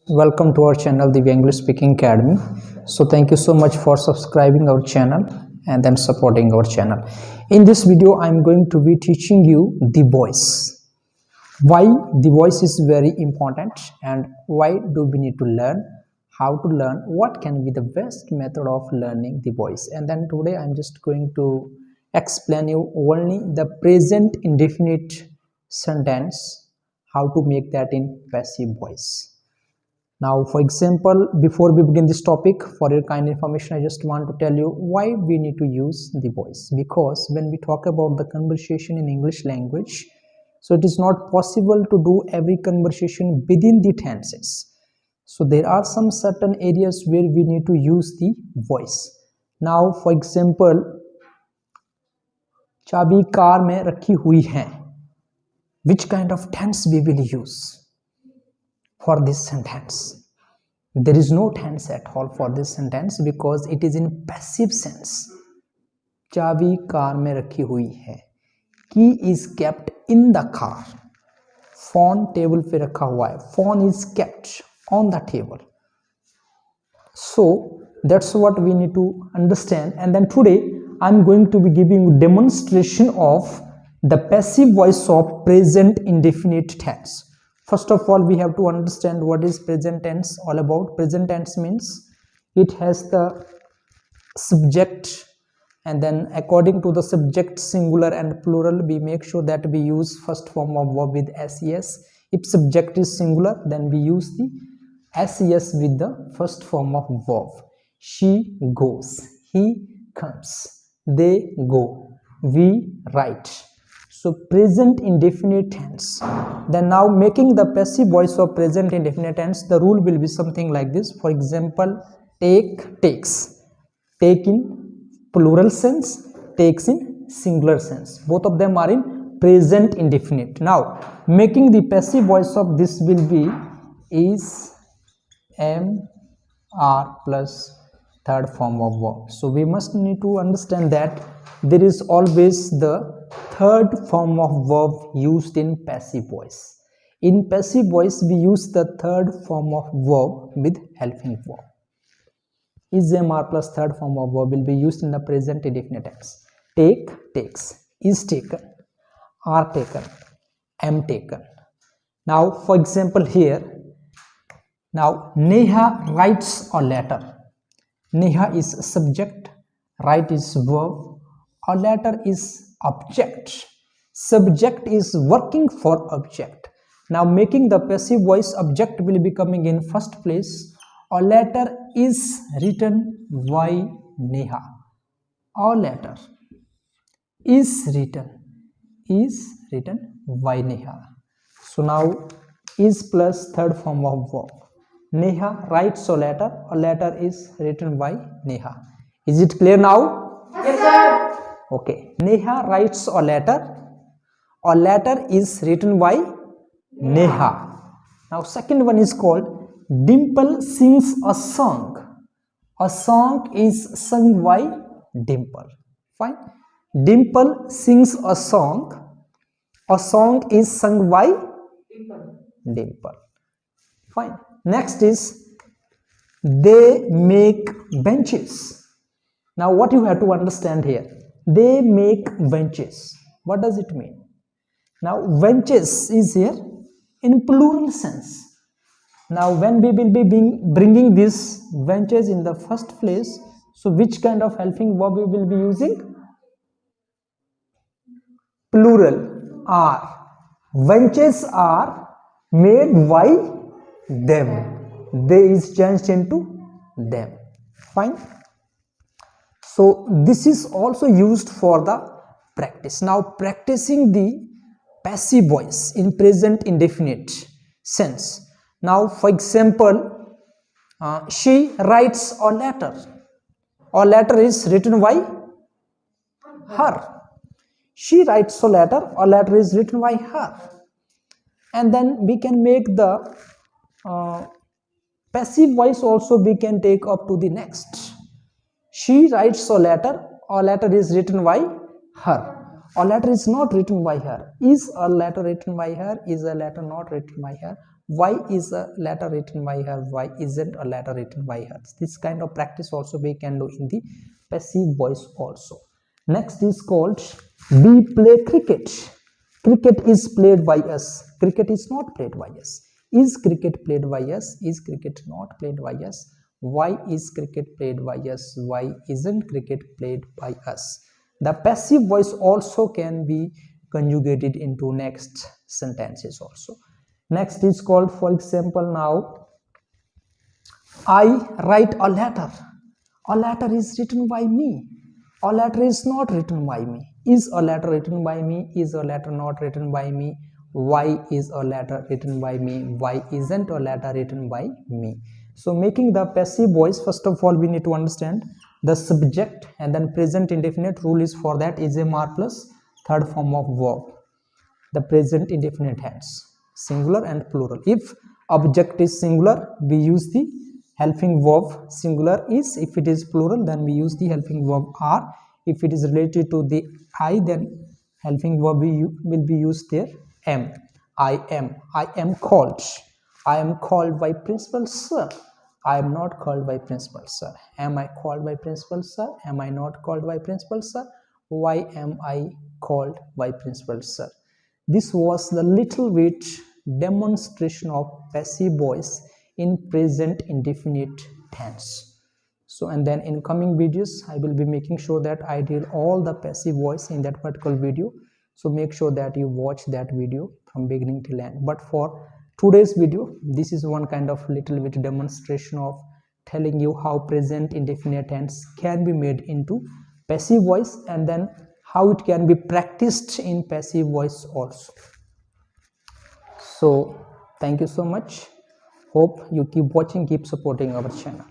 Welcome to our channel, Divya English Speaking Academy. So thank you so much for subscribing our channel and then supporting our channel. In this video, I'm going to be teaching you the voice. Why the voice is very important and why do we need to learn, how to learn, what can be the best method of learning the voice. And then today I'm just going to explain you only the present indefinite sentence, how to make that in passive voice. Now, for example, before we begin this topic, for your kind information, I just want to tell you why we need to use the voice. Because when we talk about the conversation in English language, so it is not possible to do every conversation within the tenses. So there are some certain areas where we need to use the voice. Now, for example, चाबी car में रखी हुई है. Which kind of tense we will use for this sentence? There is no tense at all for this sentence because it is in passive sense. चाबी car में रखी हुई है. Key is kept in the car. Phone table पे रखा हुआ है. Phone is kept on the table. So that's what we need to understand. And then today I'm going to be giving you demonstration of the passive voice of present indefinite tense. First of all, we have to understand what is present tense all about. Present tense means it has the subject, and then according to the subject singular and plural, we make sure that we use first form of verb with ses. If subject is singular, then we use the ses with the first form of verb. She goes, he comes, they go, we write. So present indefinite tense. Then now making the passive voice of present indefinite tense, the rule will be something like this. For example, take, takes. Take in plural sense, takes in singular sense. Both of them are in present indefinite. Now making the passive voice of this will be is, am, are plus third form of verb. So we must need to understand that there is always the third form of verb used in passive voice. In passive voice, we use the third form of verb with helping verb. Is, am, are plus third form of verb will be used in the present indefinite tense. Take, takes, is taken, are taken, am taken. Now, for example, here, now Neha writes a letter. Neha is subject, write is verb, a letter is object. Subject is working for object. Now making the passive voice, object will be coming in first place. A letter is written by Neha. A letter is written by Neha. So now is plus third form of verb. Neha writes a letter is written by Neha. Is it clear now? Yes, sir. Okay. Neha writes a letter is written by Neha. Now second one is called Dimple sings a song. A song is sung by Dimple. Fine. Dimple sings a song. A song is sung by Dimple. Fine. Next is they make benches. Now what you have to understand here, they make benches. What does it mean? Now benches is here in plural sense. Now when we will be bringing these benches in the first place, so which kind of helping verb we will be using? Plural, are. Benches are made by them. They is changed into them. Fine. So this is also used for the practice. Now practicing the passive voice in present indefinite sense. Now for example, she writes a letter. A letter is written by her. She writes a letter is written by her. And then we can make the passive voice also we can take up to the next. She writes a letter is written by her. A letter is not written by her. Is a letter written by her? Is a letter not written by her? why is a letter written by her, why isn't a letter written by her. This kind of practice also we can do in the passive voice also. Next is called we play cricket. Cricket is played by us. Cricket is not played by us. Is cricket played by us? Is cricket not played by us? Why is cricket played by us? Why isn't cricket played by us? The passive voice also can be conjugated into next sentences also. Next is called, for example, now I write a letter. A letter is written by me. A letter is not written by me. Is a letter written by me? Is a letter not written by me? Why is a letter written by me? Why isn't a letter written by me? So making the passive voice, first of all we need to understand the subject, and then present indefinite rule is for that is a mar plus third form of verb, the present indefinite tense, singular and plural. If object is singular, we use the helping verb singular is. If it is plural, then we use the helping verb are. If it is related to the I, then helping verb will be used there am. I am called. I am called by principal sir. I am not called by principal sir. Am I called by principal sir? Am I not called by principal sir? Why am I called by principal sir? This was the little bit demonstration of passive voice in present indefinite tense. So, and then in coming videos I will be making sure that I did all the passive voice in that particular video. So make sure that you watch that video from beginning till end. But for today's video, this is one kind of little bit demonstration of telling you how present indefinite tense can be made into passive voice, and then how it can be practiced in passive voice also. So thank you so much. Hope you keep watching, keep supporting our channel.